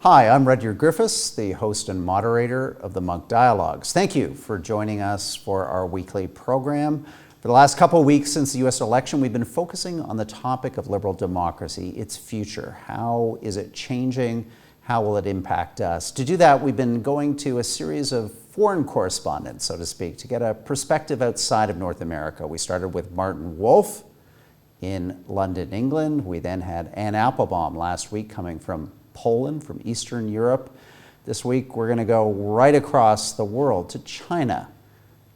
Hi, I'm Rudyard Griffiths, the host and moderator of the Munk Dialogues. Thank you for joining us for our weekly program. For the last couple of weeks since the US election, we've been focusing on the topic of liberal democracy, its future. How is it changing? How will it impact us? To do that, we've been going to a series of foreign correspondents, so to speak, to get a perspective outside of North America. We started with Martin Wolf in London, England. We then had Anne Applebaum last week coming from Poland, from Eastern Europe. This week, we're going to go right across the world to China,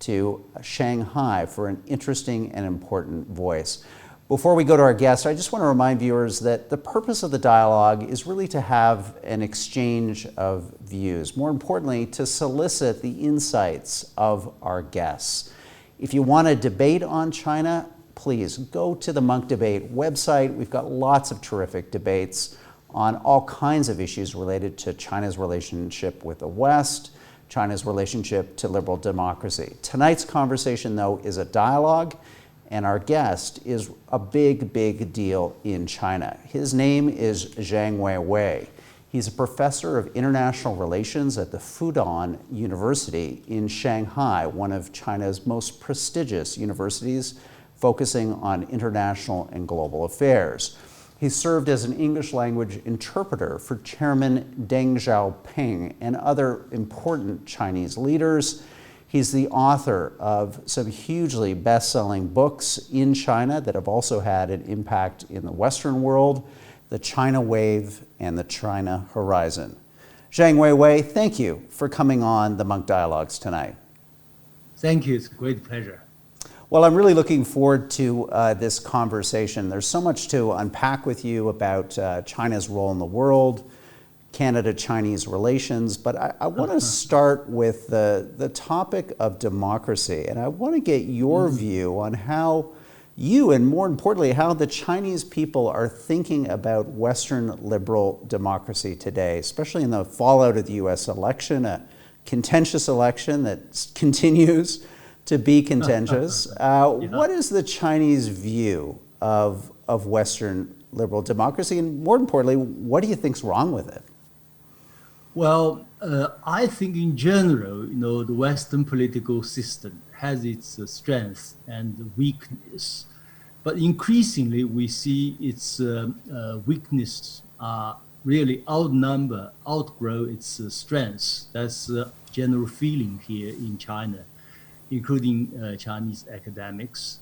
to Shanghai for an interesting and important voice. Before we go to our guest, I just want to remind viewers that the purpose of the dialogue is really to have an exchange of views. More importantly, to solicit the insights of our guests. If you want to debate on China, please go to the Munk Debate website. We've got lots of terrific debates on all kinds of issues related to China's relationship with the West, China's relationship to liberal democracy. Tonight's conversation, though, is a dialogue, and our guest is a big, big deal in China. His name is Zhang Weiwei. He's a professor of international relations at the Fudan University in Shanghai, one of China's most prestigious universities, focusing on international and global affairs. He served as an English language interpreter for Chairman Deng Xiaoping and other important Chinese leaders. He's the author of some hugely best-selling books in China that have also had an impact in the Western world, The China Wave and The China Horizon. Zhang Weiwei, thank you for coming on the Munk Dialogues tonight. Thank you, it's a great pleasure. Well, I'm really looking forward to this conversation. There's so much to unpack with you about China's role in the world, Canada-Chinese relations, but I want to start with the topic of democracy, and I want to get your view on how you, and more importantly, how the Chinese people are thinking about Western liberal democracy today, especially in the fallout of the US election, a contentious election that continues to be contentious. What is the Chinese view of Western liberal democracy? And more importantly, what do you think's wrong with it? Well, I think in general, the Western political system has its strengths and weakness, but increasingly we see its weaknesses really outgrow its strengths. That's the general feeling here in China, including Chinese academics.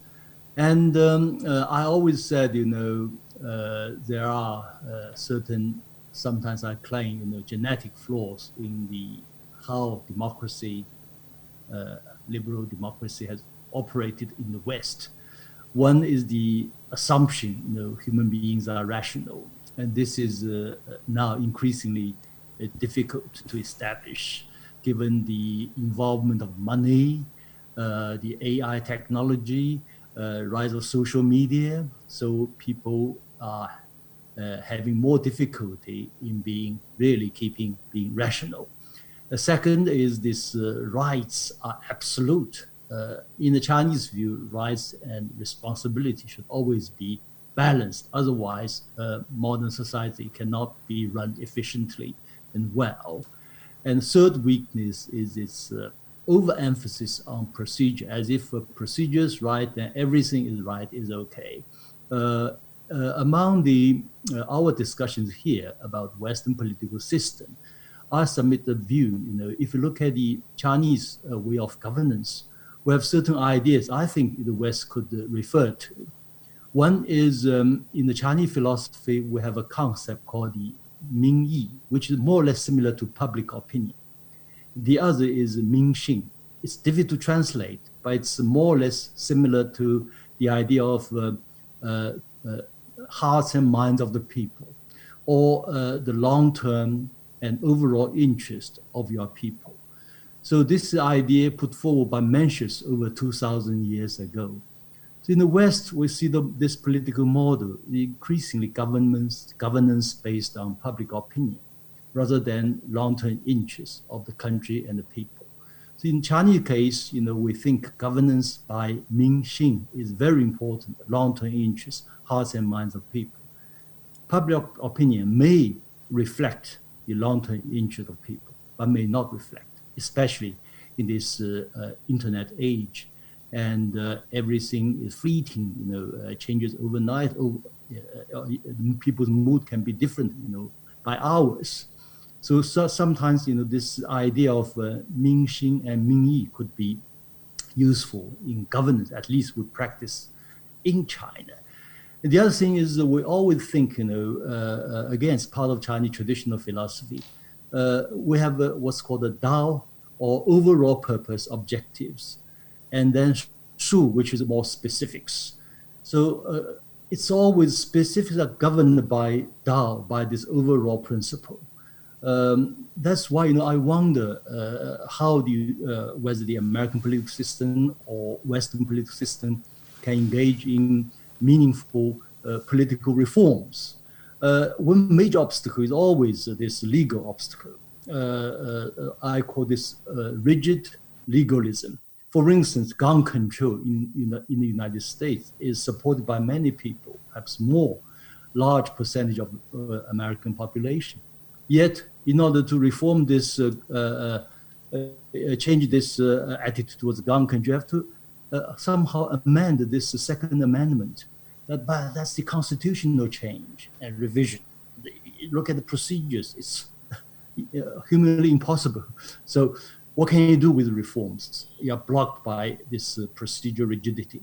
And I always said, there are certain, sometimes I claim, genetic flaws in how democracy, liberal democracy has operated in the West. One is the assumption, human beings are rational. And this is now increasingly difficult to establish, given the involvement of money, the AI technology, rise of social media. So people are having more difficulty in being rational. The second is this rights are absolute. In the Chinese view, rights and responsibility should always be balanced. Otherwise, modern society cannot be run efficiently and well. And third weakness is its overemphasis on procedure, as if a procedure is right, then everything is right, is okay. Among our discussions here about Western political system, I submit the view, if you look at the Chinese way of governance, we have certain ideas I think the West could refer to. One is in the Chinese philosophy, we have a concept called the Mingyi, which is more or less similar to public opinion. The other is Mingxing. It's difficult to translate, but it's more or less similar to the idea of hearts and minds of the people, or the long-term and overall interest of your people. So this idea put forward by Mencius over 2,000 years ago. So in the West, we see this political model, increasingly governance based on public opinion, rather than long-term interests of the country and the people. So in Chinese case, we think governance by Mingxing is very important, long-term interests, hearts and minds of people. Public opinion may reflect the long-term interest of people, but may not reflect, especially in this internet age, and everything is fleeting. Changes overnight. People's mood can be different, by hours. So sometimes, this idea of Mingxin and Mingyi could be useful in governance, at least we practice in China. And the other thing is we always think, again, it's part of Chinese traditional philosophy. We have what's called the Dao, or overall purpose objectives, and then Shu, which is more specifics. So it's always specifics are governed by Dao, by this overall principle. That's why I wonder how whether the American political system or Western political system can engage in meaningful political reforms. One major obstacle is always this legal obstacle. I call this rigid legalism. For instance, gun control in the United States is supported by many people, perhaps more, large percentage of American population. Yet, in order to reform this, change this attitude towards gun control, you have to somehow amend this Second Amendment. That's the constitutional change and revision. Look at the procedures; it's humanly impossible. So, what can you do with reforms? You are blocked by this procedural rigidity.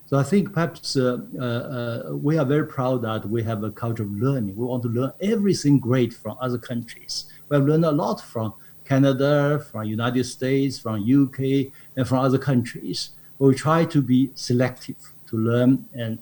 So I think perhaps we are very proud that we have a culture of learning. We want to learn everything great from other countries. We have learned a lot from Canada, from United States, from UK, and from other countries. But we try to be selective to learn and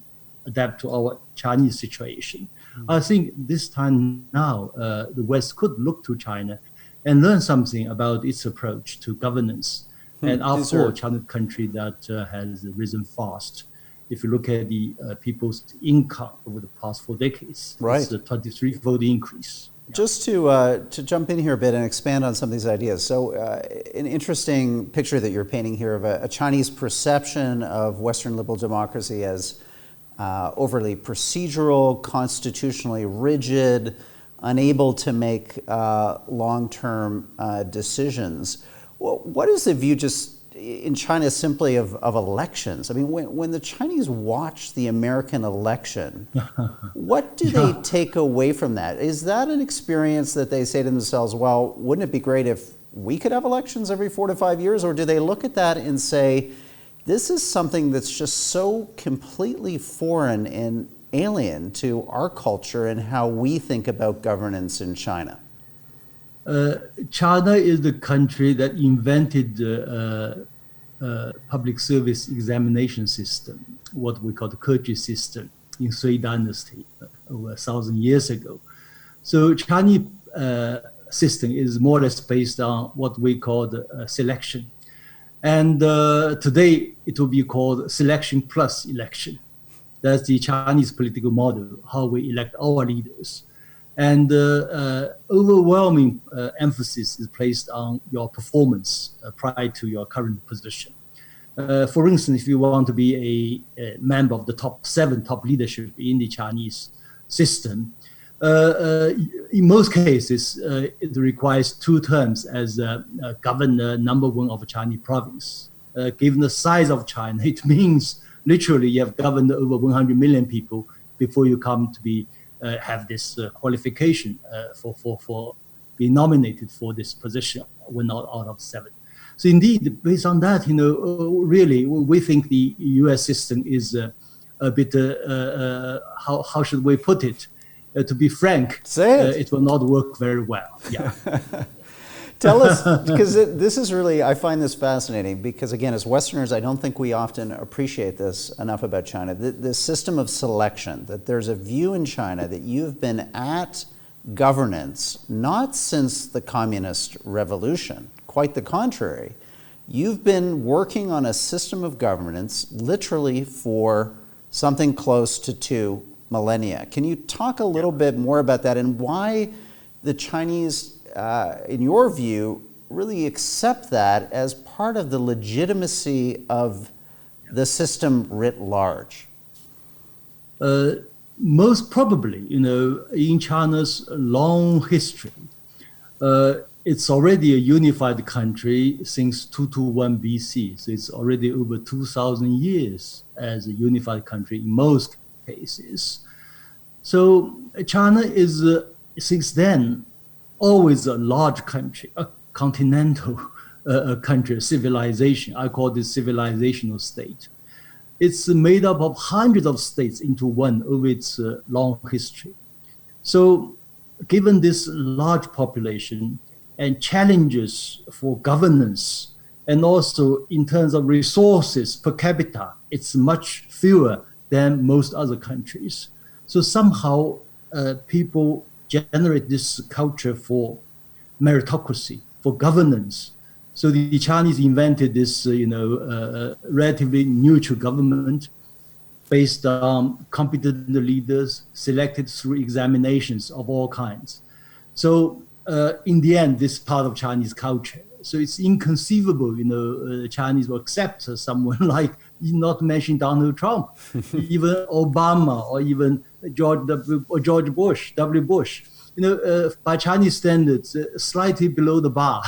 adapt to our Chinese situation. I think this time now, the West could look to China and learn something about its approach to governance. And after all, China is a country that has risen fast. If you look at the people's income over the past 4 decades, right, it's a 23-fold increase. Just to jump in here a bit and expand on some of these ideas. So an interesting picture that you're painting here of a Chinese perception of Western liberal democracy as overly procedural, constitutionally rigid, unable to make long-term decisions. What is the view just in China simply of elections? I mean, when the Chinese watch the American election, what do they take away from that? Is that an experience that they say to themselves, well, wouldn't it be great if we could have elections every 4 to 5 years? Or do they look at that and say, this is something that's just so completely foreign and alien to our culture and how we think about governance in China? China is the country that invented the public service examination system, what we call the Keji system in Sui Dynasty over 1,000 years ago. So Chinese system is more or less based on what we call the selection. And today it will be called selection plus election. That's the Chinese political model, how we elect our leaders. And overwhelming emphasis is placed on your performance prior to your current position. For instance, if you want to be a member of the top leadership in the Chinese system, in most cases, it requires 2 terms as governor number 1 of a Chinese province. Given the size of China, it means literally you have governed over 100 million people before you come to be have this qualification for being nominated for this position. We're not out of 7. So indeed, based on that, really, we think the U.S. system is a bit, how should we put it? To be frank, it will not work very well. Yeah. Tell us, because this is really, I find this fascinating because, again, as Westerners, I don't think we often appreciate this enough about China. The system of selection, that there's a view in China that you've been at governance, not since the Communist Revolution, quite the contrary. You've been working on a system of governance literally for something close to 2 millennia. Can you talk a little bit more about that and why the Chinese, in your view, really accept that as part of the legitimacy of the system writ large? Most probably, in China's long history, It's already a unified country since 221 BC. So it's already over 2,000 years as a unified country in most cases. So China is, since then, always a large country, a continental country, a civilization. I call this civilizational state. It's made up of hundreds of states into one over its long history. So given this large population and challenges for governance, and also in terms of resources per capita, it's much fewer than most other countries. So somehow people generate this culture for meritocracy, for governance. So the Chinese invented this, relatively neutral government based on competent leaders selected through examinations of all kinds. So in the end, this part of Chinese culture. So it's inconceivable, the Chinese will accept someone like, not mention Donald Trump, even Obama, or even George Bush, W. Bush. By Chinese standards, slightly below the bar.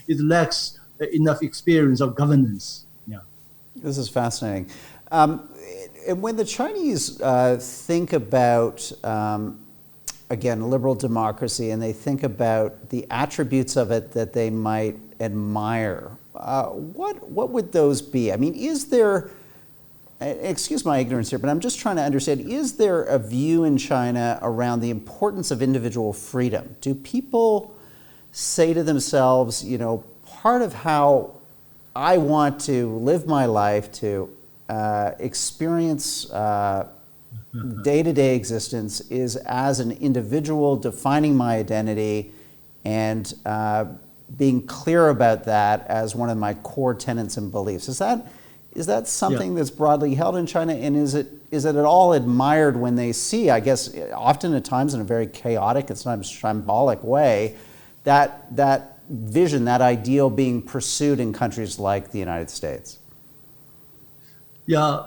It lacks enough experience of governance. Yeah. This is fascinating. And when the Chinese think about, again, liberal democracy, and they think about the attributes of it that they might admire, what would those be? I mean, is there, excuse my ignorance here, but I'm just trying to understand, is there a view in China around the importance of individual freedom? Do people say to themselves, part of how I want to live my life, to experience day-to-day existence, is as an individual defining my identity and being clear about that as one of my core tenets and beliefs. Is that something that's broadly held in China, and is it at all admired when they see, I guess, often at times in a very chaotic and sometimes shambolic way, that vision, that ideal being pursued in countries like the United States? Yeah,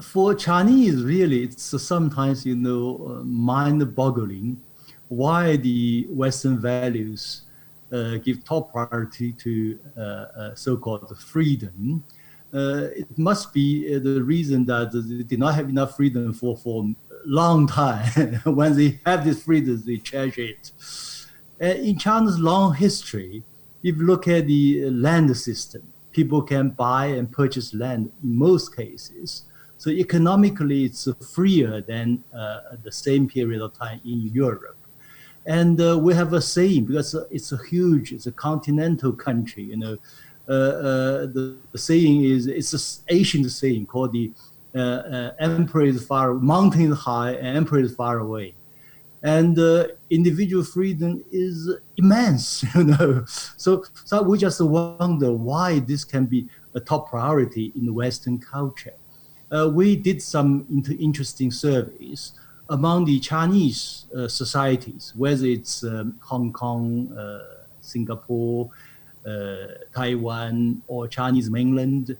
for Chinese, really, it's sometimes, mind-boggling why the Western values give top priority to so-called freedom. It must be the reason that they did not have enough freedom for a long time. When they have this freedom, they cherish it. In China's long history, if you look at the land system, people can buy and purchase land in most cases. So economically, it's freer than the same period of time in Europe. And we have a saying, because it's a continental country, the saying is, it's an ancient saying called the emperor is far, mountain is high and emperor is far away. And individual freedom is immense, So we just wonder why this can be a top priority in the Western culture. We did some interesting surveys among the Chinese societies, whether it's Hong Kong, Singapore, Taiwan, or Chinese mainland.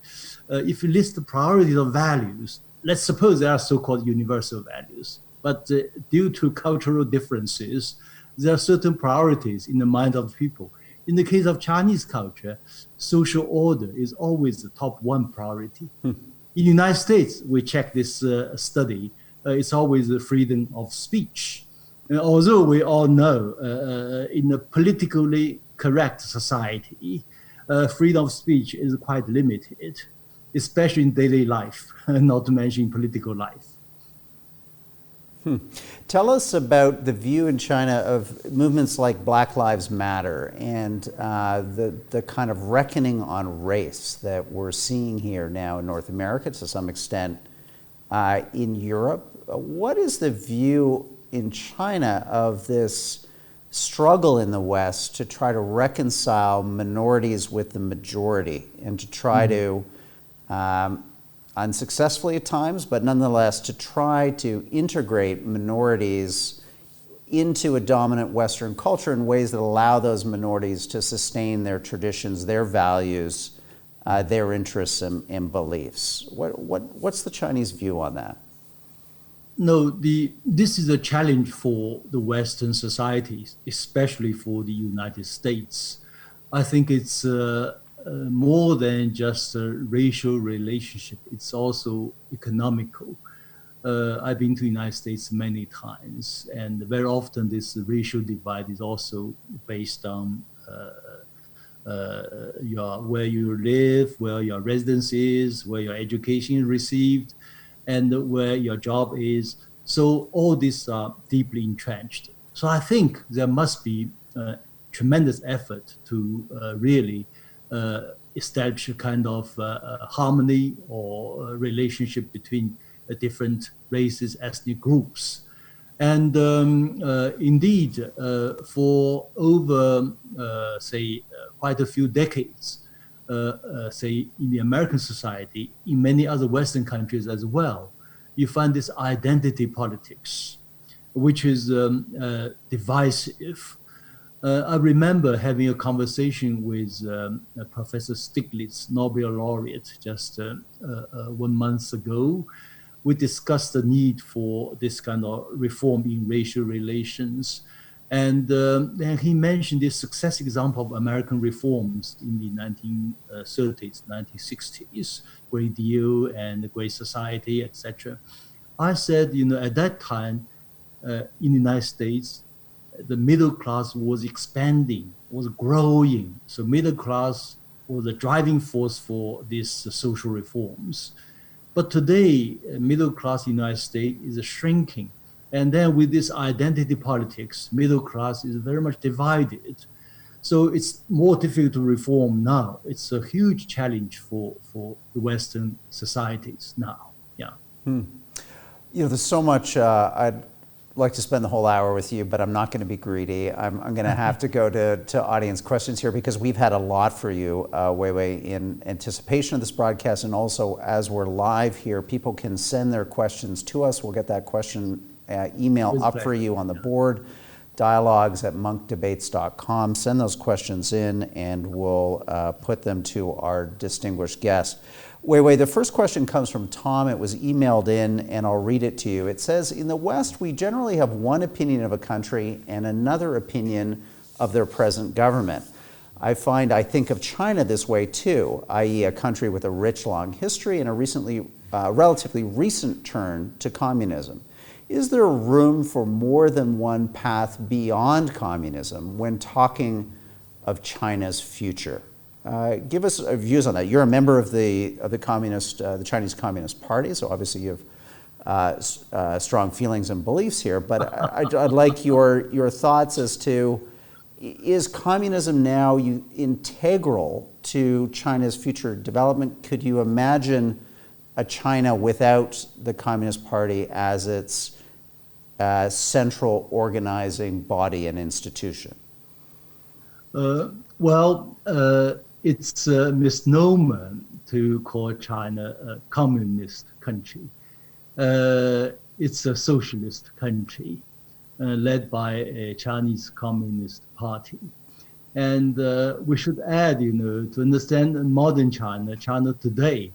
If you list the priorities of values, let's suppose there are so-called universal values. But due to cultural differences, there are certain priorities in the mind of people. In the case of Chinese culture, social order is always the top one priority. In the United States, we check this study, it's always the freedom of speech. And although we all know in a politically correct society, freedom of speech is quite limited, especially in daily life, not to mention political life. Tell us about the view in China of movements like Black Lives Matter and the kind of reckoning on race that we're seeing here now in North America, to some extent in Europe. What is the view in China of this struggle in the West to try to reconcile minorities with the majority and to try to unsuccessfully at times, but nonetheless to try to integrate minorities into a dominant Western culture in ways that allow those minorities to sustain their traditions, their values, their interests and beliefs? What's the Chinese view on that? No, this is a challenge for the Western societies, especially for the United States. I think it's more than just a racial relationship. It's also economical. I've been to the United States many times, and very often this racial divide is also based on where you live, where your residence is, where your education is received, and where your job is. So all these are deeply entrenched. So I think there must be tremendous effort to really establish a kind of harmony or relationship between different races, ethnic groups. And indeed, for over, quite a few decades, say in the American society, in many other Western countries as well, you find this identity politics, which is divisive. I remember having a conversation with Professor Stiglitz, Nobel laureate, just 1 month ago. We discussed the need for this kind of reform in racial relations. And then he mentioned this success example of American reforms in the 1930s, 1960s, Great Deal and the Great Society, etc. I said, at that time in the United States, the middle class was expanding, was growing. So middle class was the driving force for these social reforms. But today, middle class in the United States is shrinking. And then with this identity politics, middle class is very much divided. So it's more difficult to reform now. It's a huge challenge for the Western societies now. Yeah. There's so much I'd like to spend the whole hour with you, but I'm not going to be greedy. I'm going to have to go to audience questions here because we've had a lot for you, Weiwei, in anticipation of this broadcast, and also as we're live here, people can send their questions to us. We'll get that question email up for you on the board, dialogues@monkdebates.com. Send those questions in, and we'll put them to our distinguished guest. Weiwei, the first question comes from Tom. It was emailed in, and I'll read it to you. It says, in the West, we generally have one opinion of a country and another opinion of their present government. I think of China this way too, i.e. a country with a rich, long history and a relatively recent turn to communism. Is there room for more than one path beyond communism when talking of China's future? Give us views on that. You're a member of the Chinese Communist Party, so obviously you have strong feelings and beliefs here. But I'd like your thoughts as to, is communism now integral to China's future development? Could you imagine a China without the Communist Party as its central organizing body and institution? It's a misnomer to call China a communist country. It's a socialist country led by a Chinese Communist Party. And we should add, to understand modern China today,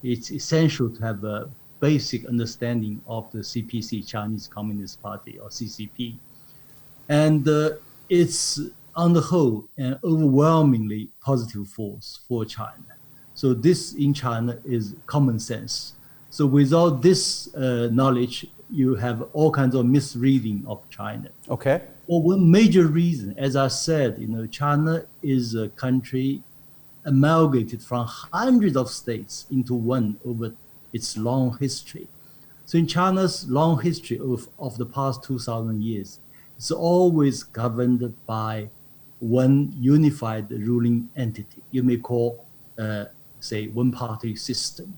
it's essential to have a basic understanding of the CPC, Chinese Communist Party, or CCP. And it's, on the whole, an overwhelmingly positive force for China. So this in China is common sense. So without this knowledge, you have all kinds of misreading of China. Okay. Well, one major reason, as I said, China is a country amalgamated from hundreds of states into one over its long history. So in China's long history of the past 2,000 years, it's always governed by one unified ruling entity. You may call, one-party system.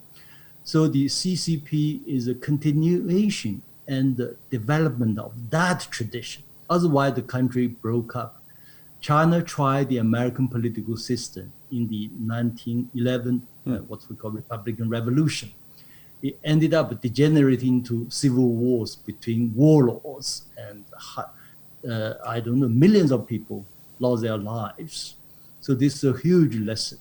So the CCP is a continuation and the development of that tradition. Otherwise, the country broke up. China tried the American political system in the 1911, what we call Republican Revolution. It ended up degenerating into civil wars between warlords, and millions of people lost their lives. So this is a huge lesson.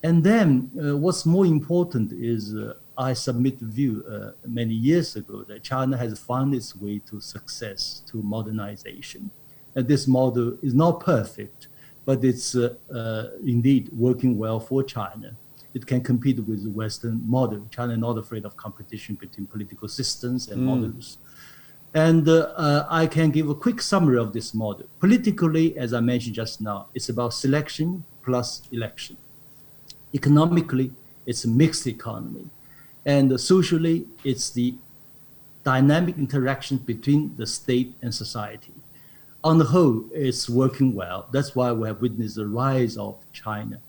And then what's more important is I submit the view many years ago that China has found its way to success, to modernization. And this model is not perfect, but it's indeed working well for China. It can compete with the Western model. China is not afraid of competition between political systems and models. And I can give a quick summary of this model. Politically, as I mentioned just now, it's about selection plus election. Economically, it's a mixed economy. And socially, it's the dynamic interaction between the state and society. On the whole, it's working well. That's why we have witnessed the rise of China.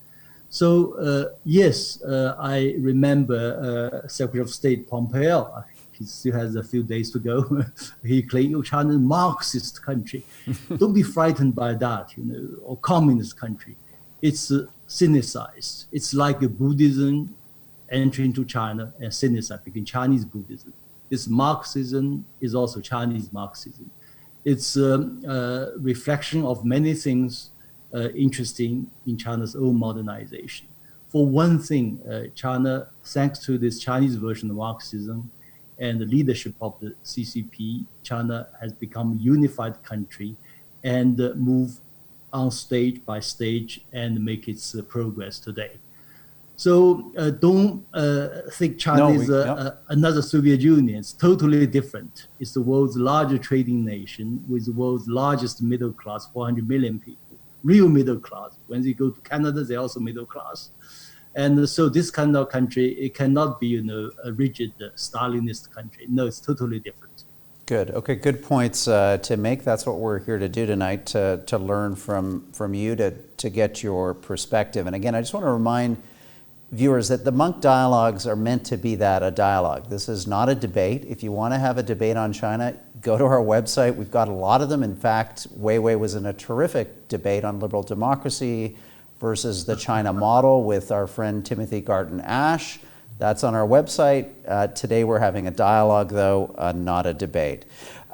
So yes, I remember Secretary of State Pompeo. He still has a few days to go. He claimed China is a Marxist country. Don't be frightened by that, or communist country. It's Sinicized. It's like a Buddhism entering into China and Sinicized, became Chinese Buddhism. This Marxism is also Chinese Marxism. It's a reflection of many things interesting in China's own modernization. For one thing, China, thanks to this Chinese version of Marxism and the leadership of the CCP, China has become a unified country and move on stage by stage and make its progress today. So don't think China is another Soviet Union. It's totally different. It's the world's largest trading nation with the world's largest middle class, 400 million people, real middle class. When they go to Canada, they're also middle class. And so this kind of country, it cannot be, a rigid Stalinist country. No, it's totally different. Good. Okay, good points to make. That's what we're here to do tonight, to learn from you, to get your perspective. And again, I just want to remind viewers that the Munk Dialogues are meant to be that, a dialogue. This is not a debate. If you want to have a debate on China, go to our website. We've got a lot of them. In fact, Weiwei was in a terrific debate on liberal democracy versus the China model with our friend Timothy Garton Ash. That's on our website. Today we're having a dialogue, though, not a debate.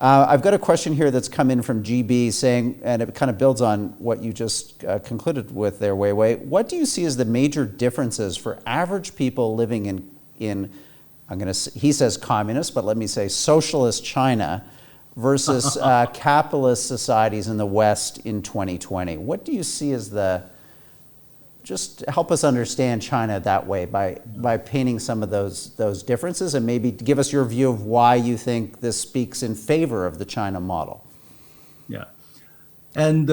I've got a question here that's come in from GB saying, and it kind of builds on what you just concluded with there, Weiwei. What do you see as the major differences for average people living in he says communist, but let me say socialist China versus capitalist societies in the West in 2020? What do you see as just help us understand China that way by painting some of those differences, and maybe give us your view of why you think this speaks in favor of the China model. Yeah. And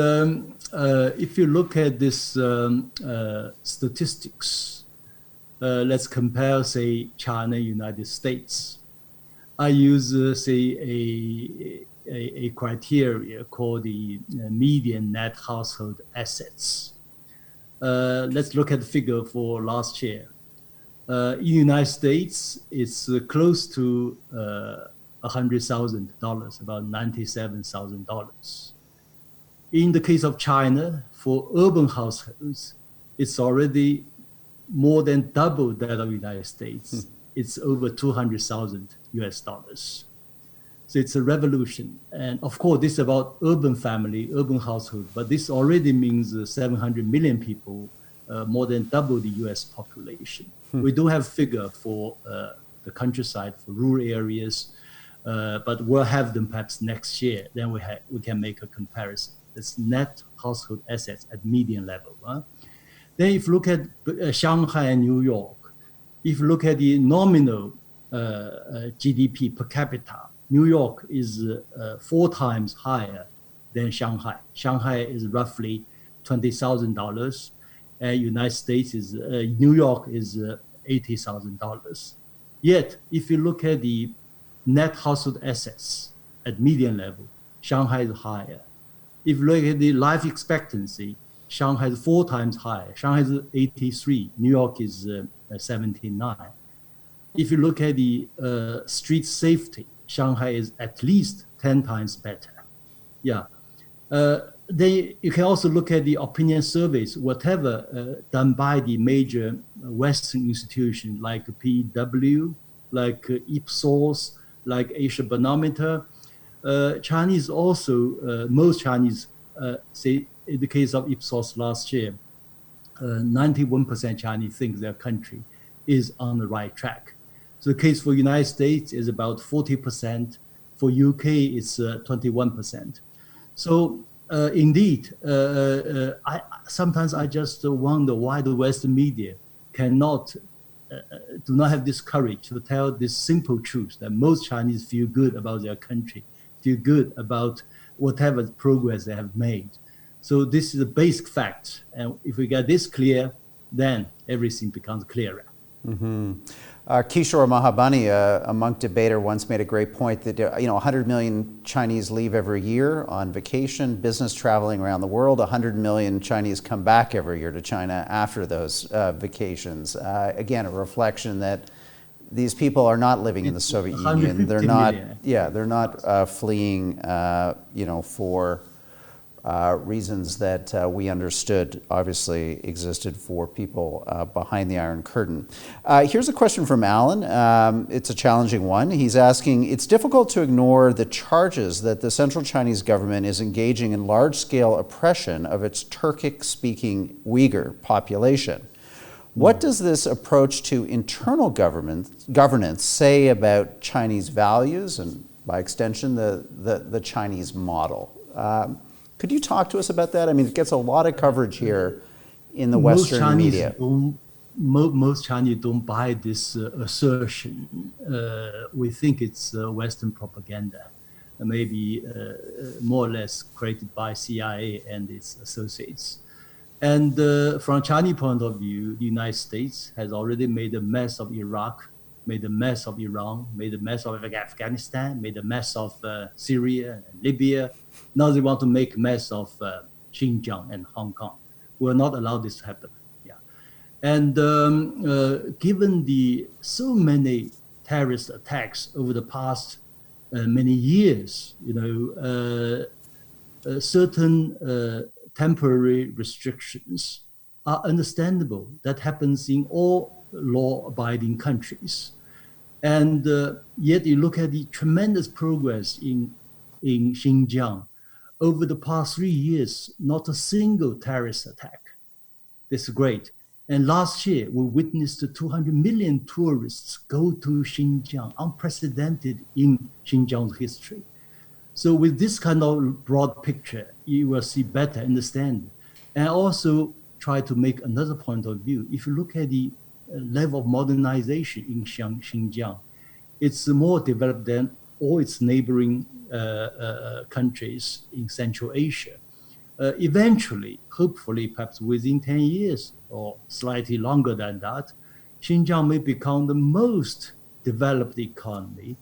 if you look at this statistics, let's compare, say, China, United States. I use, say, a criteria called the median net household assets. Let's look at the figure for last year. In the United States, it's close to $100,000, about $97,000. In the case of China, for urban households, it's already more than double that of the United States. It's over 200,000 US dollars. So it's a revolution. And of course, this is about urban family, urban household, but this already means 700 million people, more than double the US population. We do have figure for the countryside, for rural areas, but we'll have them perhaps next year. Then we can make a comparison. It's net household assets at median level. Then if you look at Shanghai and New York, if you look at the nominal GDP per capita, New York is 4 times higher than Shanghai. Shanghai is roughly $20,000, and United States is New York is $80,000. Yet, if you look at the net household assets at median level, Shanghai is higher. If you look at the life expectancy, Shanghai is 4 times higher. Shanghai is 83. New York is 79. If you look at the street safety, Shanghai is at least 10 times better. Yeah. Then you can also look at the opinion surveys, whatever done by the major Western institutions like PW, like Ipsos, like Asia Barometer. Chinese also, most Chinese, say in the case of Ipsos last year, 91% Chinese think their country is on the right track. So the case for United States is about 40%. For UK, it's 21%. So indeed, sometimes I just wonder why the Western media do not have this courage to tell this simple truth that most Chinese feel good about their country, feel good about whatever progress they have made. So this is a basic fact. And if we get this clear, then everything becomes clearer. Mm-hmm. Kishore Mahabani, a Munk debater, once made a great point that 100 million Chinese leave every year on vacation, business traveling around the world. 100 million Chinese come back every year to China after those vacations. Again, a reflection that these people are not living in the Soviet Union. They're not. Million. Yeah, they're not fleeing. For reasons that we understood obviously existed for people behind the Iron Curtain. Here's a question from Alan. It's a challenging one. He's asking, it's difficult to ignore the charges that the Central Chinese government is engaging in large-scale oppression of its Turkic-speaking Uyghur population. What does this approach to internal governance say about Chinese values and, by extension, the Chinese model? Could you talk to us about that? I mean, it gets a lot of coverage here in the Western media. Most Chinese don't buy this assertion. We think it's Western propaganda, maybe more or less created by CIA and its associates. And from Chinese point of view, the United States has already made a mess of Iraq, made a mess of Iran, made a mess of Afghanistan, made a mess of Syria and Libya. Now they want to make a mess of Xinjiang and Hong Kong. We will not allow this to happen. Yeah, and given the so many terrorist attacks over the past many years, certain temporary restrictions are understandable. That happens in all law-abiding countries. And yet you look at the tremendous progress in Xinjiang. Over the past 3 years, not a single terrorist attack. This is great. And last year, we witnessed 200 million tourists go to Xinjiang, unprecedented in Xinjiang's history. So with this kind of broad picture, you will see better, understand. And also try to make another point of view. If you look at the level of modernization in Xinjiang, it's more developed than all its neighboring countries in Central Asia. Eventually, hopefully, perhaps within 10 years or slightly longer than that, Xinjiang may become the most developed economy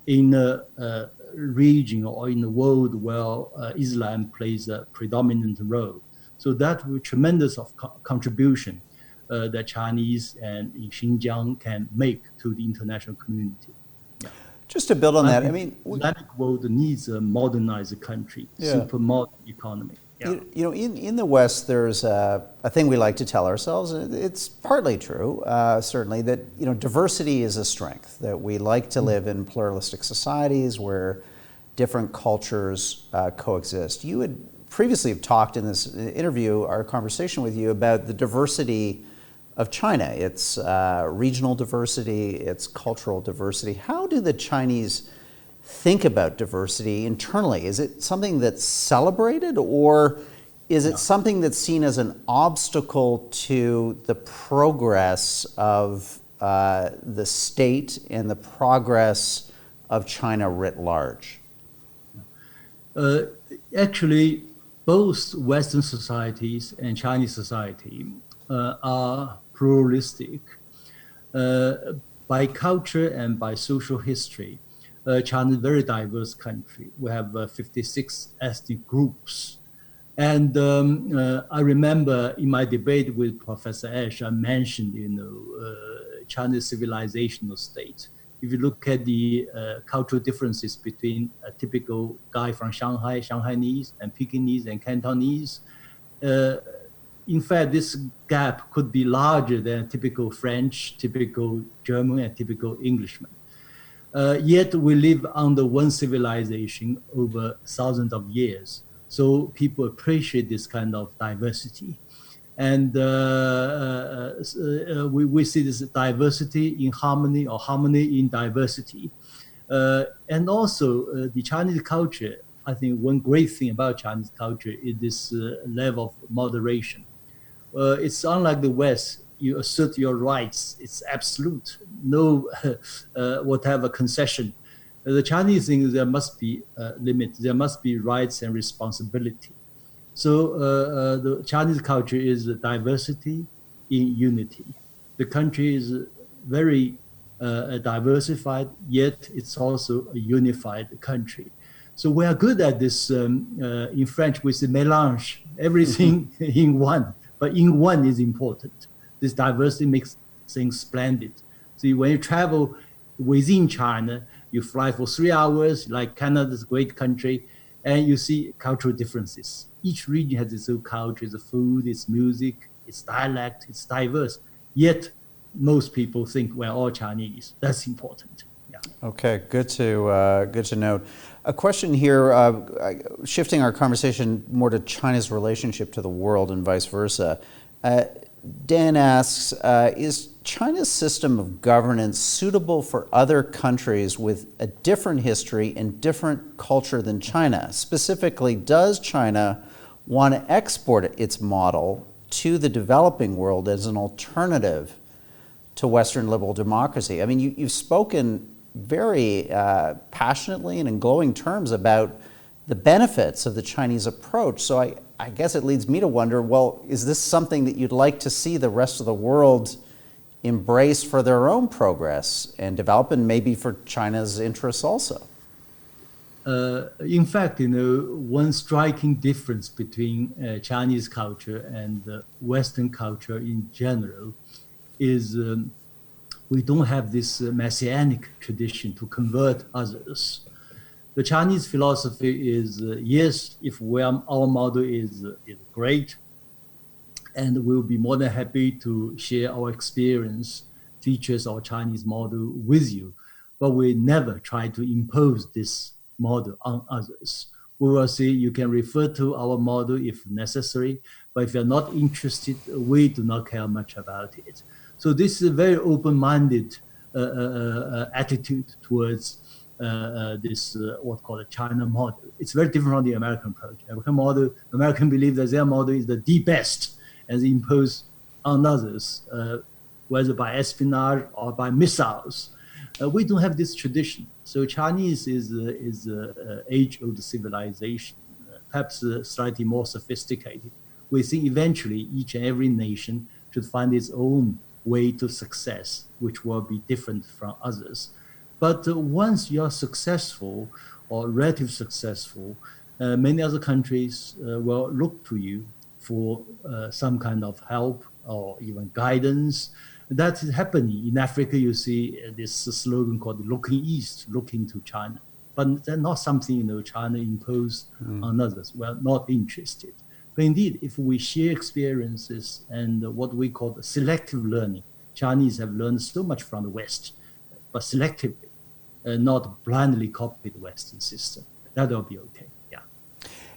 in a region or in the world where Islam plays a predominant role. So that will be tremendous of contribution that Chinese and in Xinjiang can make to the international community. Yeah. Just to build on that, I mean, the Islamic world needs a modernized country, super modern economy. Yeah. In the West, there's a thing we like to tell ourselves, and it's partly true, certainly, that diversity is a strength, that we like to live in pluralistic societies where different cultures coexist. You had previously talked in this interview, our conversation with you, about the diversity of China, its regional diversity, its cultural diversity. How do the Chinese think about diversity internally? Is it something that's celebrated, or is it something that's seen as an obstacle to the progress of the state and the progress of China writ large? Actually, both Western societies and Chinese society are pluralistic by culture and by social history. China is a very diverse country. We have 56 ethnic groups. And I remember in my debate with Professor Ash, I mentioned, China's civilizational state. If you look at the cultural differences between a typical guy from Shanghai, Shanghainese, and Pekingese and Cantonese, in fact, this gap could be larger than typical French, typical German, and typical Englishman. Yet we live under one civilization over thousands of years. So people appreciate this kind of diversity. And we see this diversity in harmony or harmony in diversity. And also the Chinese culture, I think one great thing about Chinese culture is this level of moderation. It's unlike the West. You assert your rights. It's absolute. No whatever concession. The Chinese thing is there must be limits. There must be rights and responsibility. So the Chinese culture is diversity in unity. The country is very diversified, yet it's also a unified country. So we are good at this. In French, we say mélange, everything in one, but in one is important. This diversity makes things splendid. So when you travel within China, you fly for 3 hours, like Canada's a great country, and you see cultural differences. Each region has its own culture, its food, its music, its dialect, it's diverse. Yet most people think we're all Chinese. That's important. Yeah. Okay, good to note. A question here, shifting our conversation more to China's relationship to the world and vice versa. Dan asks, is China's system of governance suitable for other countries with a different history and different culture than China? Specifically, does China want to export its model to the developing world as an alternative to Western liberal democracy? I mean, you've spoken very passionately and in glowing terms about the benefits of the Chinese approach. So I guess it leads me to wonder, well, is this something that you'd like to see the rest of the world embrace for their own progress and develop, and maybe for China's interests also? In fact, one striking difference between Chinese culture and Western culture in general is we don't have this messianic tradition to convert others. The Chinese philosophy is, yes, if our model is great, and we'll be more than happy to share our experience, features our Chinese model with you, but we never try to impose this model on others. We will say you can refer to our model if necessary, but if you're not interested, we do not care much about it. So this is a very open-minded attitude towards this what's called a China model. It's very different from the American approach. American believe that their model is the best, and they impose on others, whether by espionage or by missiles. We don't have this tradition. So Chinese is age-old civilization, perhaps slightly more sophisticated. We think eventually each and every nation should find its own way to success, which will be different from others. But once you are successful or relatively successful, many other countries will look to you for some kind of help or even guidance. That is happening. In Africa, you see this slogan called looking east, looking to China. But that's not something China imposed on others. We're not interested. But indeed, if we share experiences and what we call the selective learning, Chinese have learned so much from the West, but selectively, not blindly copy the Western system. That will be okay. Yeah.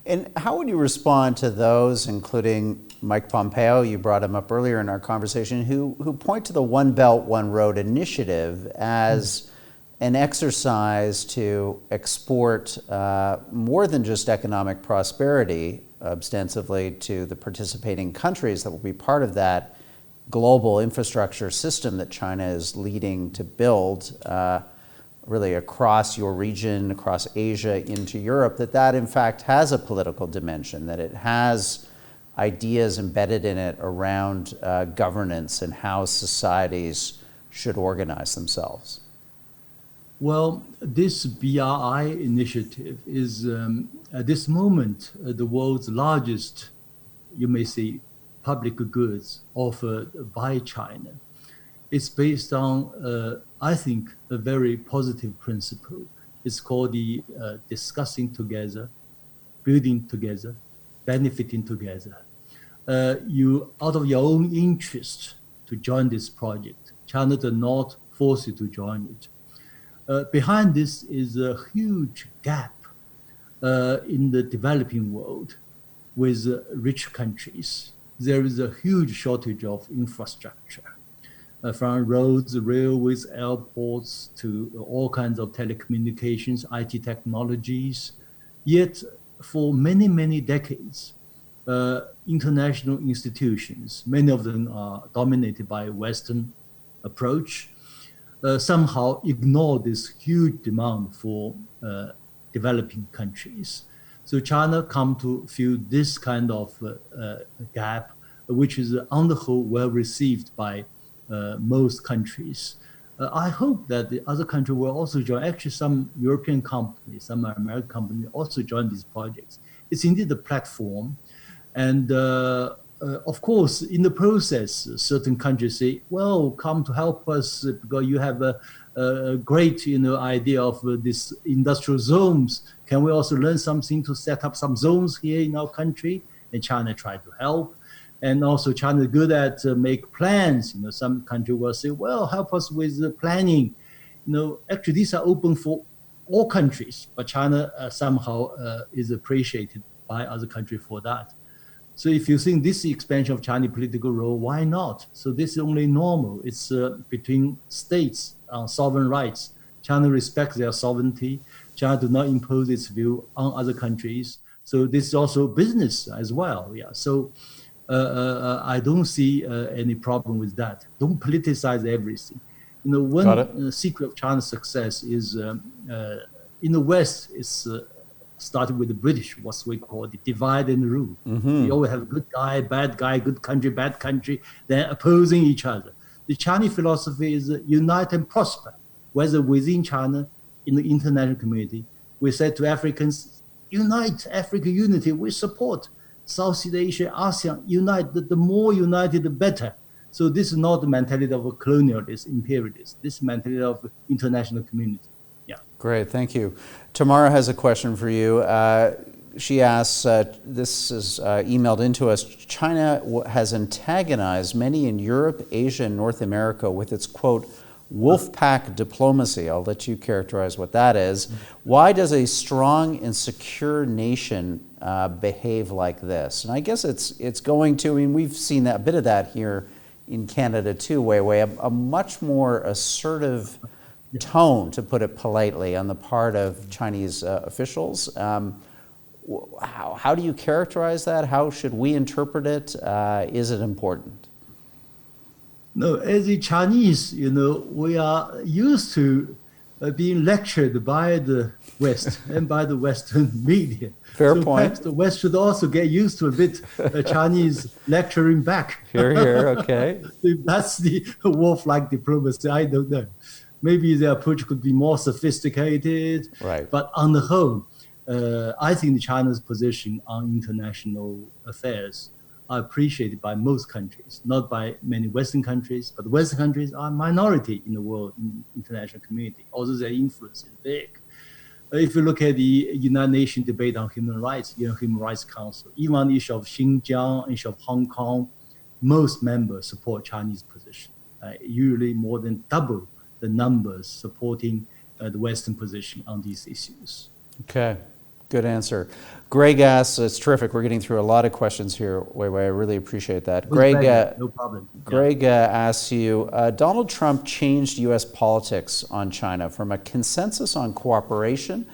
And how would you respond to those, including Mike Pompeo, you brought him up earlier in our conversation, who point to the One Belt, One Road initiative as an exercise to export more than just economic prosperity, ostensibly, to the participating countries that will be part of that global infrastructure system that China is leading to build really across your region, across Asia, into Europe, that in fact has a political dimension, that it has ideas embedded in it around governance and how societies should organize themselves? Well, this BRI initiative is, at this moment, the world's largest, you may say, public goods offered by China. It's based on, I think, a very positive principle. It's called the discussing together, building together, benefiting together. You, out of your own interest to join this project, China does not force you to join it. Behind this is a huge gap in the developing world with rich countries. there is a huge shortage of infrastructure, from roads, railways, airports, to all kinds of telecommunications, IT technologies. Yet, for many, many decades, international institutions, many of them are dominated by Western approach, somehow ignore this huge demand for developing countries. So China come to feel this kind of gap, which is on the whole well received by most countries. I hope that the other countries will also join. Actually, some European companies, some American companies also join these projects. It's indeed a platform. And of course, in the process, certain countries say, well, come to help us because you have a great idea of these industrial zones. Can we also learn something to set up some zones here in our country? And China tried to help. And also China is good at make plans. Some country will say, well, help us with the planning. Actually, these are open for all countries, but China somehow is appreciated by other countries for that. So if you think this is the expansion of Chinese political role, why not? So this is only normal. It's between states on sovereign rights. China respects their sovereignty. China does not impose its view on other countries. So this is also business as well. Yeah. So I don't see any problem with that. Don't politicize everything. One secret of China's success is in the West, it's started with the British, what we call the divide and rule. Mm-hmm. You always have good guy, good country, bad country, then opposing each other. The Chinese philosophy is unite and prosper, whether within China, in the international community. We said to Africans, unite, African unity, we support. Southeast Asia, ASEAN, unite, the more united, the better. So this is not the mentality of a colonialist, imperialist. This is mentality of international community. Yeah. Great, thank you. Tamara has a question for you. She asks, this is emailed into us, China has antagonized many in Europe, Asia, and North America with its, quote, wolf pack diplomacy. I'll let you characterize what that is. Why does a strong and secure nation behave like this? And I guess it's going to, we've seen a bit of that here in Canada too, Weiwei, a much more assertive tone, to put it politely, on the part of Chinese officials. How do you characterize that? How should we interpret it? Is it important? No, as a Chinese, we are used to being lectured by the West and by the Western media. Fair so point. Perhaps the West should also get used to a bit Chinese lecturing back. Here, okay. If that's the wolf-like diplomacy, I don't know. Maybe their approach could be more sophisticated. Right. But on the whole, I think China's position on international affairs are appreciated by most countries, not by many Western countries, but the Western countries are a minority in the world, in international community, although their influence is big. If you look at the United Nations debate on human rights, Human Rights Council, even on the issue of Xinjiang, issue of Hong Kong, most members support Chinese position, usually more than double the numbers supporting the Western position on these issues. Okay. Good answer. Greg asks, it's terrific. We're getting through a lot of questions here, Weiwei. I really appreciate that. Greg, no problem. Greg asks you, Donald Trump changed U.S. politics on China from a consensus on cooperation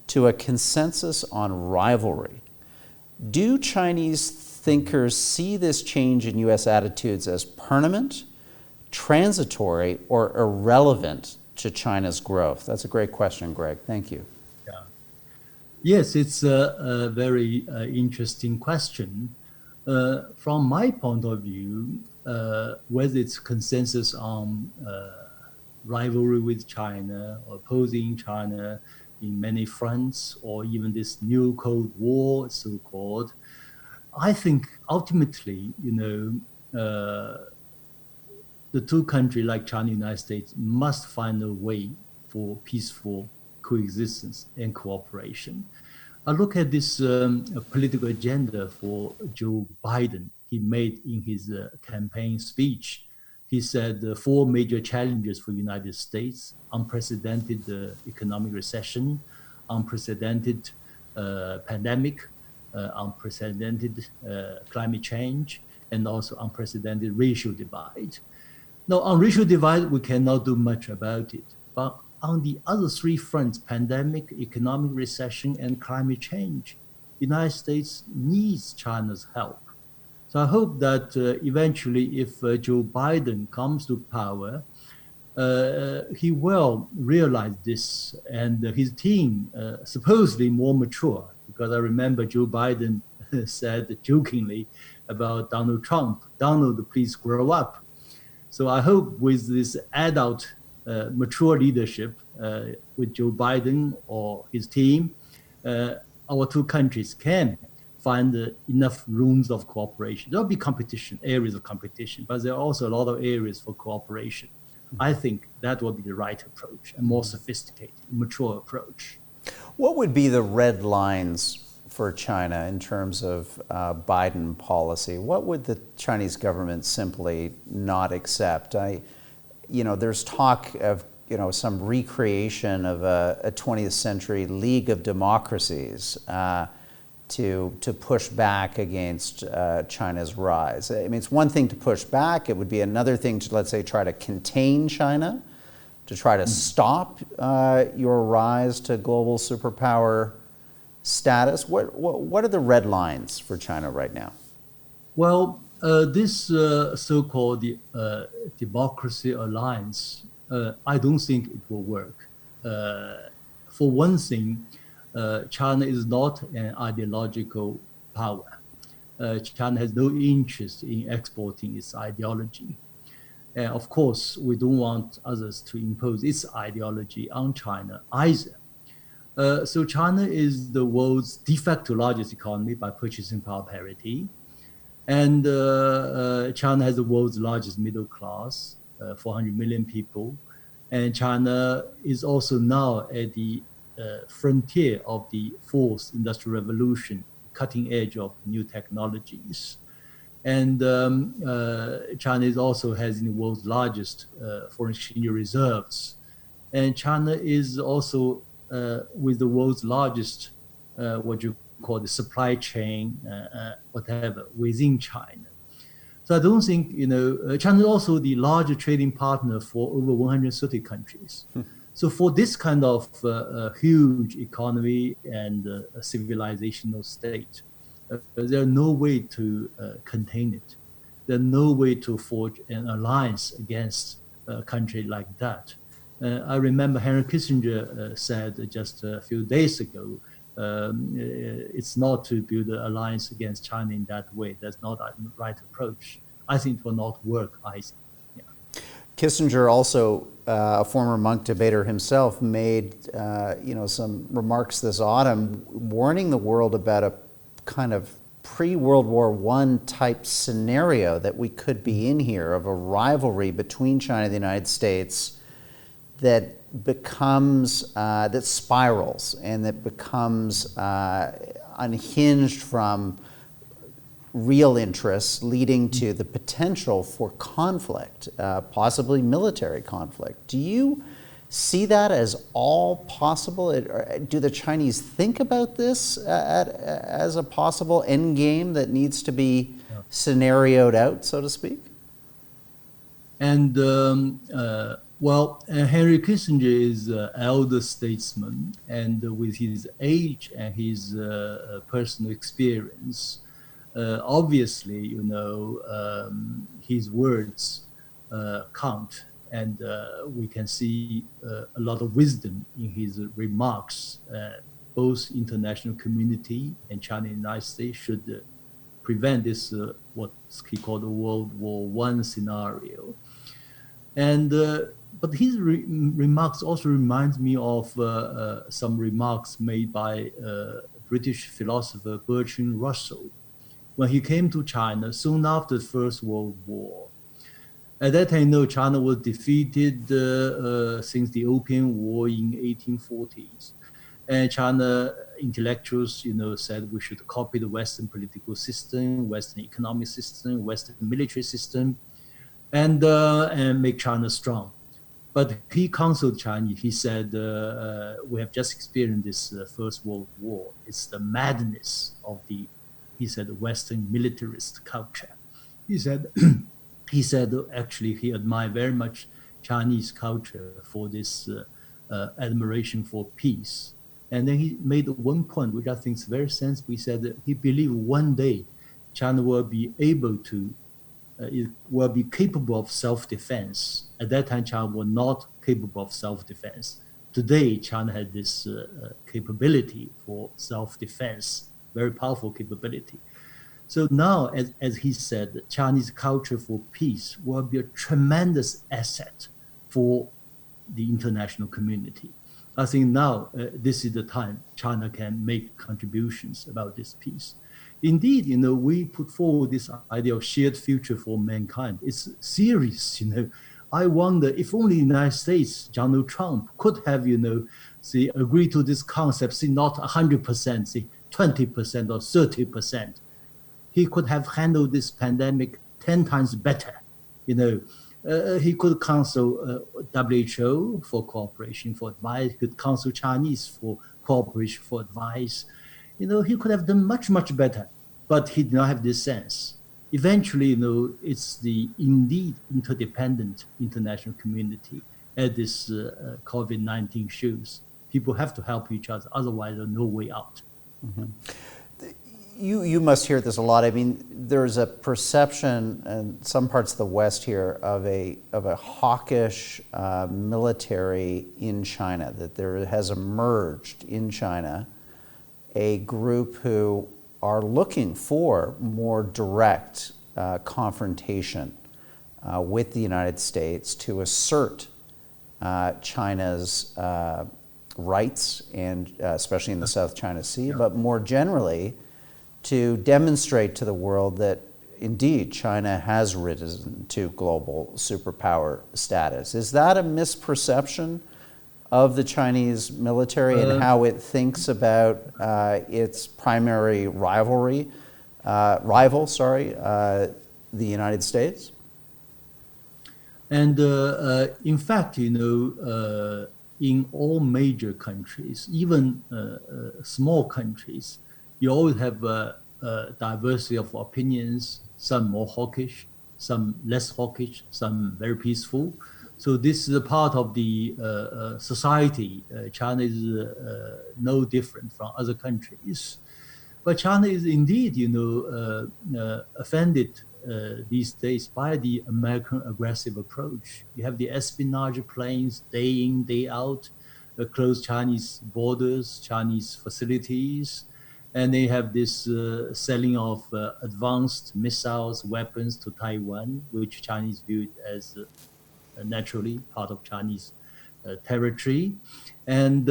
to a consensus on rivalry. Do Chinese thinkers see this change in U.S. attitudes as permanent, transitory, or irrelevant to China's growth? That's a great question, Greg. Thank you. Yes, it's a very interesting question. From my point of view, whether it's consensus on rivalry with China or opposing China in many fronts, or even this new Cold War, so-called, I think ultimately, the two countries like China and the United States must find a way for peaceful coexistence and cooperation. I look at this political agenda for Joe Biden. He made in his campaign speech. He said 4 major challenges for the United States: unprecedented economic recession, unprecedented pandemic, unprecedented climate change, and also unprecedented racial divide. Now, on racial divide, we cannot do much about it. But on the other three fronts, pandemic, economic recession, and climate change, the United States needs China's help. So I hope that eventually, if Joe Biden comes to power, he will realize this, and his team, supposedly more mature, because I remember Joe Biden said jokingly about Donald Trump, Donald, please grow up. So I hope with this adult, mature leadership with Joe Biden or his team, our two countries can find enough rooms of cooperation. There'll be competition, areas of competition, but there are also a lot of areas for cooperation. I think that will be the right approach, a more sophisticated, mature approach. What would be the red lines for China in terms of Biden policy? What would the Chinese government simply not accept? There's talk of some recreation of a 20th century League of Democracies to push back against China's rise. I mean, it's one thing to push back. It would be another thing to, let's say, try to contain China, to try to stop your rise to global superpower status. What are the red lines for China right now? Well, this so-called democracy alliance, I don't think it will work. For one thing, China is not an ideological power. China has no interest in exporting its ideology. Of course, we don't want others to impose its ideology on China either. So China is the world's de facto largest economy by purchasing power parity. And China has the world's largest middle class, 400 million people. And China is also now at the frontier of the fourth industrial revolution, cutting edge of new technologies. And China is also has the world's largest foreign exchange reserves. And China is also with the world's largest, what you call the supply chain, whatever, within China. So I don't think, China is also the largest trading partner for over 130 countries. So for this kind of huge economy and civilizational state, there's no way to contain it. There's no way to forge an alliance against a country like that. I remember Henry Kissinger said just a few days ago, it's not to build an alliance against China in that way. That's not the right approach. I think it will not work either. Yeah. Kissinger, also a former Munk debater himself, made some remarks this autumn warning the world about a kind of pre-World War I type scenario that we could be in here, of a rivalry between China and the United States that becomes, that spirals and that becomes unhinged from real interests, leading to the potential for conflict, possibly military conflict. Do you see that as all possible? Do the Chinese think about this as a possible end game that needs to be scenarioed out, so to speak? And Henry Kissinger is an elder statesman, and with his age and his personal experience, obviously, his words count, and we can see a lot of wisdom in his remarks. Both international community and China and the United States should prevent this, what he called a World War I scenario. And but his remarks also reminds me of some remarks made by British philosopher Bertrand Russell when he came to China soon after the First World War. At that time, China was defeated since the Opium War in 1840s. And China intellectuals, said we should copy the Western political system, Western economic system, Western military system, and make China strong. But he counseled China. He said, we have just experienced this First World War. It's the madness of the Western militarist culture. He said, actually he admired very much Chinese culture for this admiration for peace. And then he made one point, which I think is very sensible. He said that he believed one day China will be able to, it will be capable of self-defense. At that time, China was not capable of self-defense. Today, China has this capability for self-defense, very powerful capability. So now, as he said, Chinese culture for peace will be a tremendous asset for the international community. I think now this is the time China can make contributions about this peace. Indeed, we put forward this idea of shared future for mankind. It's serious, I wonder if only the United States, Donald Trump, could have, agree to this concept, see, not 100%, see, 20% or 30%. He could have handled this pandemic 10 times better. He could counsel WHO for cooperation, for advice. He could counsel Chinese for cooperation, for advice. He could have done much, much better, but he did not have this sense. Eventually, it's the indeed interdependent international community, as this COVID-19 shows. People have to help each other, otherwise there's no way out. Mm-hmm. You must hear this a lot. I mean, there's a perception in some parts of the West here of a hawkish military in China, that there has emerged in China a group who are looking for more direct confrontation with the United States to assert China's rights, and especially in the South China Sea, but more generally, to demonstrate to the world that indeed China has risen to global superpower status. Is that a misperception of the Chinese military and how it thinks about its primary rival, the United States? And in fact, in all major countries, even small countries, you always have a diversity of opinions, some more hawkish, some less hawkish, some very peaceful. So this is a part of the society. China is no different from other countries. But China is indeed, offended these days by the American aggressive approach. You have the espionage planes day in, day out, close Chinese borders, Chinese facilities, and they have this selling of advanced missiles, weapons to Taiwan, which Chinese view it as naturally part of Chinese territory. And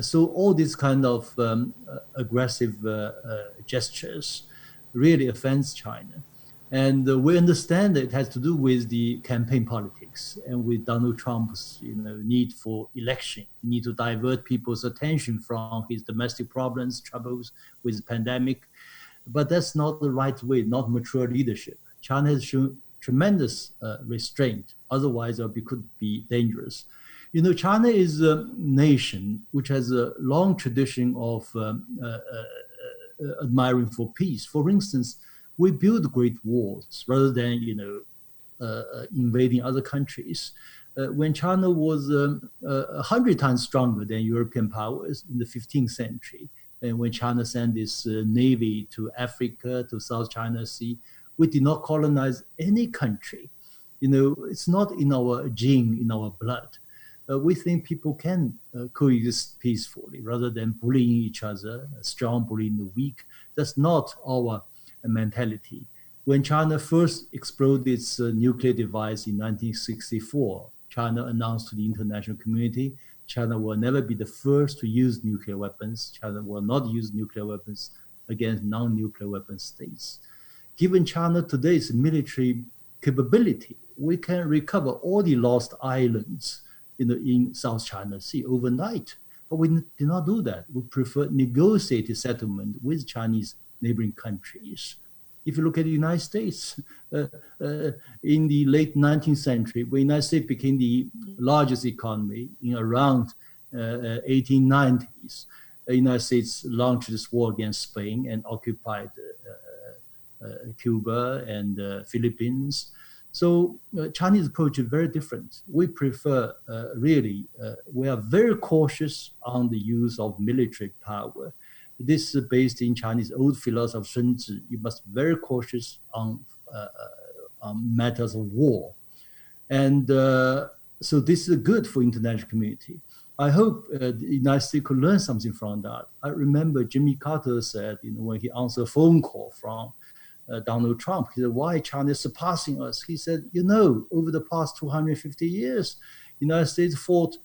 so all these kind of aggressive gestures really offends China. And we understand that it has to do with the campaign politics and with Donald Trump's need for election, need to divert people's attention from his domestic problems, troubles with the pandemic. But that's not the right way, not mature leadership. China has shown tremendous restraint, otherwise it could be dangerous. China is a nation which has a long tradition of admiring for peace. For instance, we build great walls rather than invading other countries. When China was 100 times stronger than European powers in the 15th century, and when China sent its navy to Africa, to South China Sea, we did not colonize any country. It's not in our gene, in our blood. We think people can coexist peacefully rather than bullying each other, strong bullying the weak. That's not our mentality. When China first exploded its nuclear device in 1964, China announced to the international community, China will never be the first to use nuclear weapons. China will not use nuclear weapons against non-nuclear weapon states. Given China today's military capability, we can recover all the lost islands in South China Sea overnight. But we did not do that. We prefer negotiated settlement with Chinese neighboring countries. If you look at the United States, in the late 19th century, when the United States became the largest economy in around 1890s, the United States launched this war against Spain and occupied Cuba and Philippines. So Chinese approach is very different. We prefer we are very cautious on the use of military power. This is based in Chinese old philosophy Sun Tzu. You must be very cautious on matters of war. And so this is good for international community. I hope the United States could learn something from that. I remember Jimmy Carter said, when he answered a phone call from Donald Trump, he said, why China is surpassing us? He said, over the past 250 years, the United States fought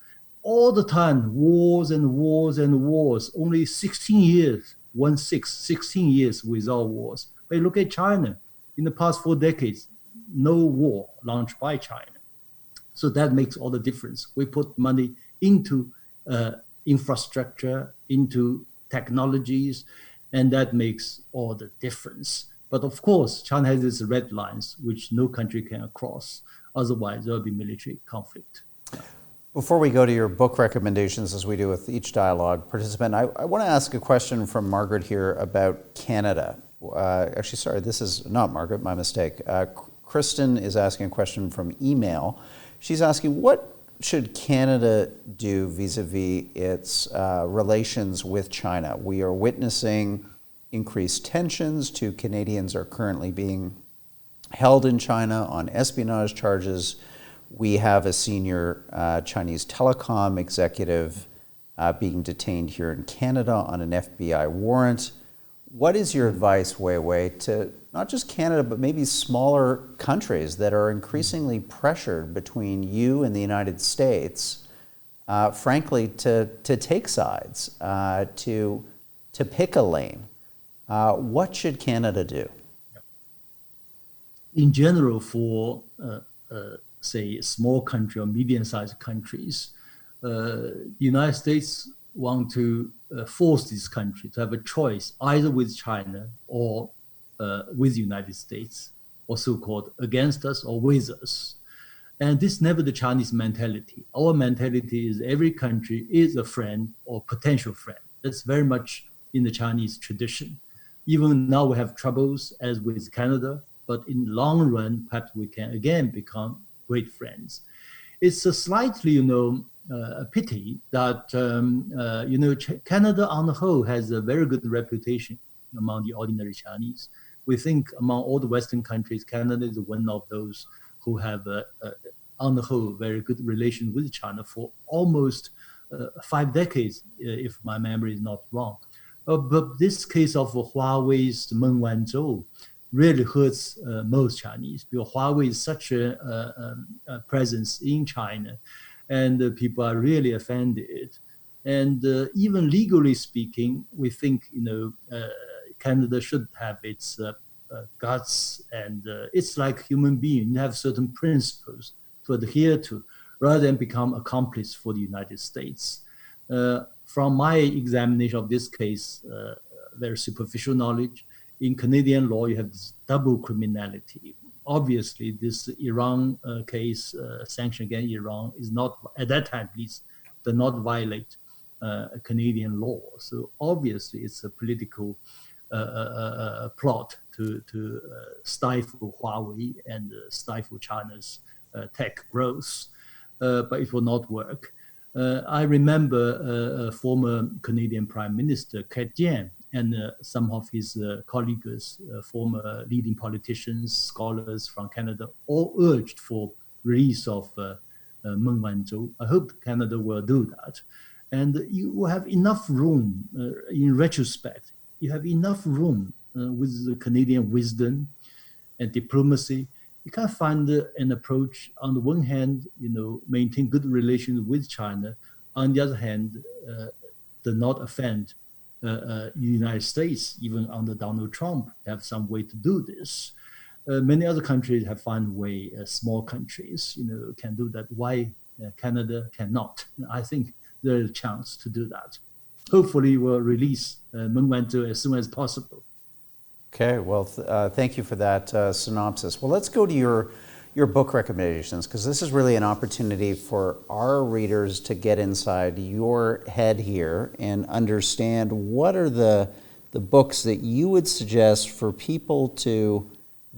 all the time, wars and wars and wars, only 16 years, 16 years without wars. But look at China. In the past 4 decades, no war launched by China. So that makes all the difference. We put money into infrastructure, into technologies, and that makes all the difference. But of course, China has its red lines, which no country can cross. Otherwise, there will be military conflict. Before we go to your book recommendations, as we do with each dialogue participant, I want to ask a question from Margaret here about Canada. Actually, sorry, this is not Margaret, my mistake. Kristen is asking a question from email. She's asking, what should Canada do vis-a-vis its relations with China? We are witnessing increased tensions. 2 Canadians are currently being held in China on espionage charges. We have a senior Chinese telecom executive being detained here in Canada on an FBI warrant. What is your advice, Weiwei, to not just Canada, but maybe smaller countries that are increasingly pressured between you and the United States, frankly, to take sides, to pick a lane? What should Canada do? In general, for say small country or medium-sized countries, the United States want to force this country to have a choice either with China or with the United States, or so-called against us or with us. And this is never the Chinese mentality. Our mentality is every country is a friend or potential friend. That's very much in the Chinese tradition. Even now we have troubles as with Canada, but in the long run, perhaps we can again become great friends. It's a slightly, a pity that, Canada on the whole has a very good reputation among the ordinary Chinese. We think among all the Western countries, Canada is one of those who have, on the whole, very good relation with China for almost 5 decades, if my memory is not wrong. But this case of Huawei's Meng Wanzhou really hurts most Chinese, because Huawei is such a presence in China, and people are really offended. And even legally speaking, we think Canada should have its guts, and it's like human being. You have certain principles to adhere to, rather than become accomplice for the United States. From my examination of this case, very superficial knowledge, in Canadian law, you have this double criminality. Obviously, this Iran case, sanction against Iran, is not, at that time at least, did not violate Canadian law. So obviously, it's a political plot to stifle Huawei and stifle China's tech growth, but it will not work. I remember former Canadian Prime Minister Kat Jian and some of his colleagues, former leading politicians, scholars from Canada, all urged for release of Meng Wanzhou. I hope Canada will do that. And you have enough room, in retrospect, you have enough room with the Canadian wisdom and diplomacy. You can find an approach, on the one hand, maintain good relations with China. On the other hand, do not offend the United States, even under Donald Trump, have some way to do this. Many other countries have found a way, small countries, can do that. Why Canada cannot? I think there's a chance to do that. Hopefully we'll release Meng Wanzhou as soon as possible. Okay, well, thank you for that synopsis. Well, let's go to your book recommendations, because this is really an opportunity for our readers to get inside your head here and understand what are the the books that you would suggest for people to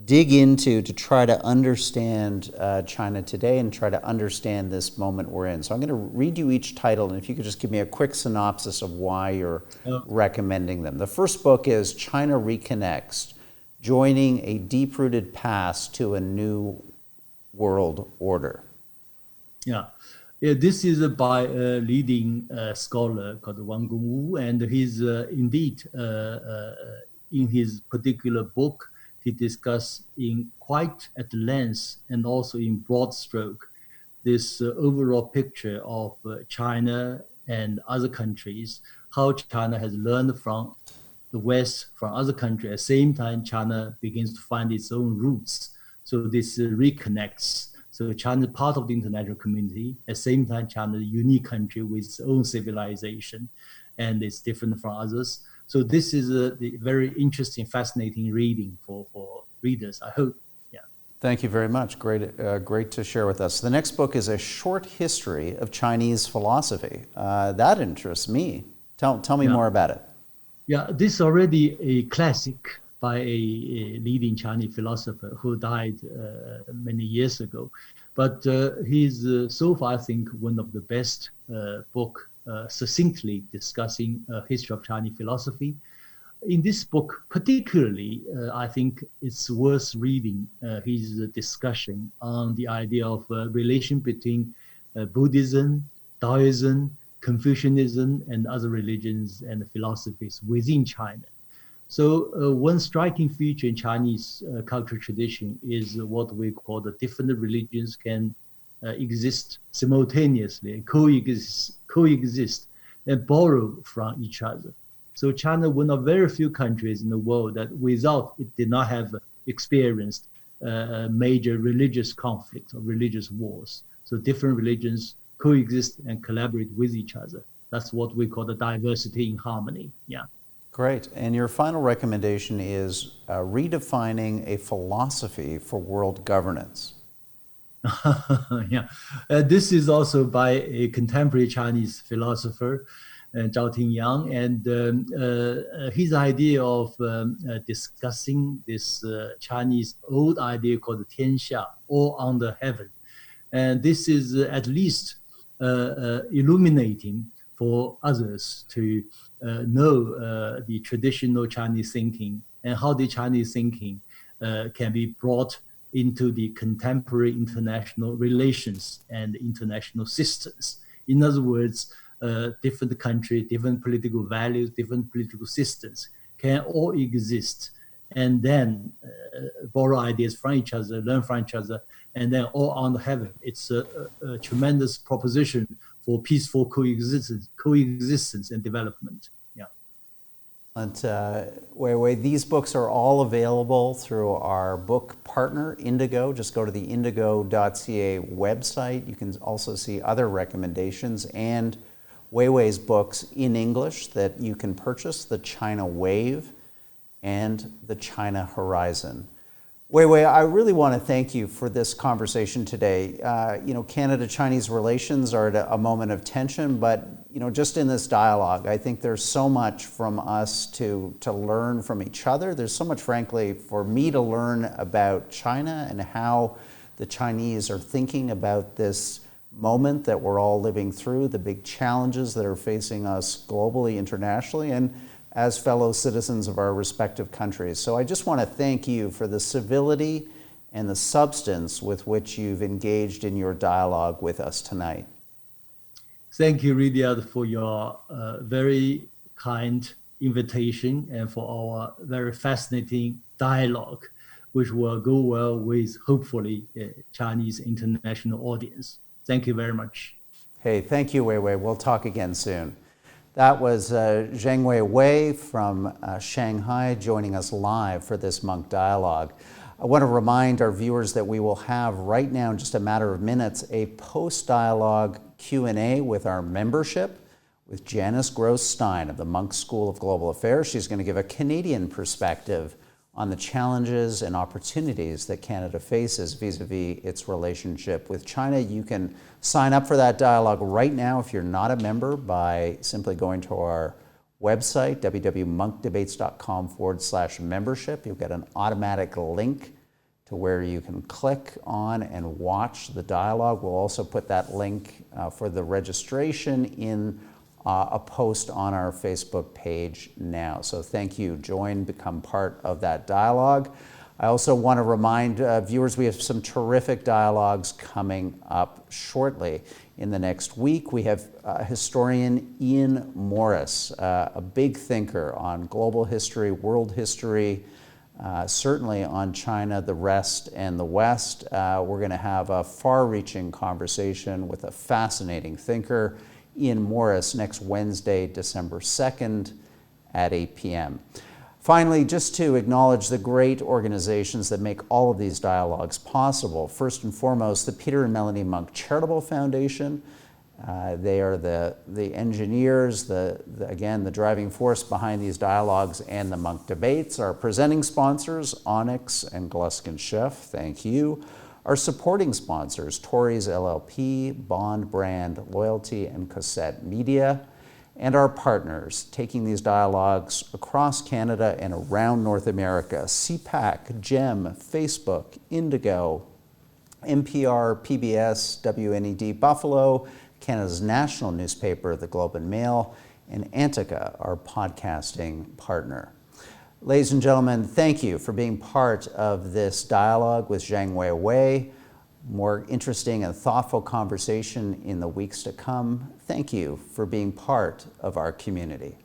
dig into to try to understand China today and try to understand this moment we're in. So I'm going to read you each title, and if you could just give me a quick synopsis of why you're recommending them. The first book is China Reconnects, Joining a Deep-Rooted Past to a New World Order. Yeah, this is by a leading scholar called Wang Gongwu, and he's indeed, in his particular book, he discussed in quite at length and also in broad stroke this overall picture of China and other countries, how China has learned from the West, from other countries. At the same time, China begins to find its own roots. So this reconnects. So China is part of the international community. At the same time, China is a unique country with its own civilization, and it's different from others. So this is a very interesting, fascinating reading for readers, I hope. Yeah. Thank you very much. Great to share with us. The next book is A Short History of Chinese Philosophy. That interests me. Tell me more about it. Yeah, this is already a classic by a leading Chinese philosopher who died many years ago. But he's so far, I think, one of the best book succinctly discussing history of Chinese philosophy. In this book, particularly, I think it's worth reading his discussion on the idea of relation between Buddhism, Taoism, Confucianism, and other religions and philosophies within China. So one striking feature in Chinese cultural tradition is what we call the different religions can exist simultaneously, coexist, and borrow from each other. So China, one of very few countries in the world that without it did not have experienced major religious conflict or religious wars. So different religions coexist and collaborate with each other. That's what we call the diversity in harmony. Yeah. Great. And your final recommendation is Redefining a Philosophy for World Governance. Yeah, this is also by a contemporary Chinese philosopher, Zhao Tingyang, and his idea of discussing this Chinese old idea called Tianxia, all under heaven. And this is at least illuminating for others to know the traditional Chinese thinking and how the Chinese thinking can be brought into the contemporary international relations and international systems. In other words, different countries, different political values, different political systems can all exist and then borrow ideas from each other, learn from each other, and then all under heaven. It's a tremendous proposition for peaceful coexistence and development. Yeah. And Weiwei, these books are all available through our book partner, Indigo. Just go to the indigo.ca website. You can also see other recommendations and Weiwei's books in English that you can purchase, The China Wave and The China Horizon. Weiwei, I really want to thank you for this conversation today. Canada-Chinese relations are at a moment of tension, but just in this dialogue, I think there's so much from us to learn from each other. There's so much, frankly, for me to learn about China and how the Chinese are thinking about this moment that we're all living through, the big challenges that are facing us globally, internationally, and as fellow citizens of our respective countries. So I just want to thank you for the civility and the substance with which you've engaged in your dialogue with us tonight. Thank you, Riyadh, for your very kind invitation and for our very fascinating dialogue, which will go well with, hopefully, a Chinese international audience. Thank you very much. Hey, thank you, Weiwei. We'll talk again soon. That was Zhang Weiwei from Shanghai joining us live for this Munk Dialogue. I want to remind our viewers that we will have right now, in just a matter of minutes, a post-dialogue Q&A with our membership with Janice Gross-Stein of the Munk School of Global Affairs. She's going to give a Canadian perspective on the challenges and opportunities that Canada faces vis-a-vis its relationship with China. You can sign up for that dialogue right now if you're not a member by simply going to our website, www.monkdebates.com/membership. You'll get an automatic link to where you can click on and watch the dialogue. We'll also put that link for the registration in a post on our Facebook page now. So thank you. Join, become part of that dialogue. I also want to remind viewers we have some terrific dialogues coming up shortly. In the next week, we have historian Ian Morris, a big thinker on global history, world history, certainly on China, the rest, and the West. We're going to have a far-reaching conversation with a fascinating thinker, Ian Morris, next Wednesday, December 2nd at 8 p.m. Finally, just to acknowledge the great organizations that make all of these dialogues possible. First and foremost, the Peter and Melanie Munk Charitable Foundation. They are the engineers, again, the driving force behind these dialogues and the Munk Debates. Our presenting sponsors, Onyx and Gluskin Sheff, thank you. Our supporting sponsors, Torrey's LLP, Bond Brand Loyalty, and Cassette Media. And our partners taking these dialogues across Canada and around North America, CPAC, GEM, Facebook, Indigo, NPR, PBS, WNED Buffalo, Canada's national newspaper, the Globe and Mail, and Antica, our podcasting partner. Ladies and gentlemen, thank you for being part of this dialogue with Zhang Weiwei. More interesting and thoughtful conversation in the weeks to come. Thank you for being part of our community.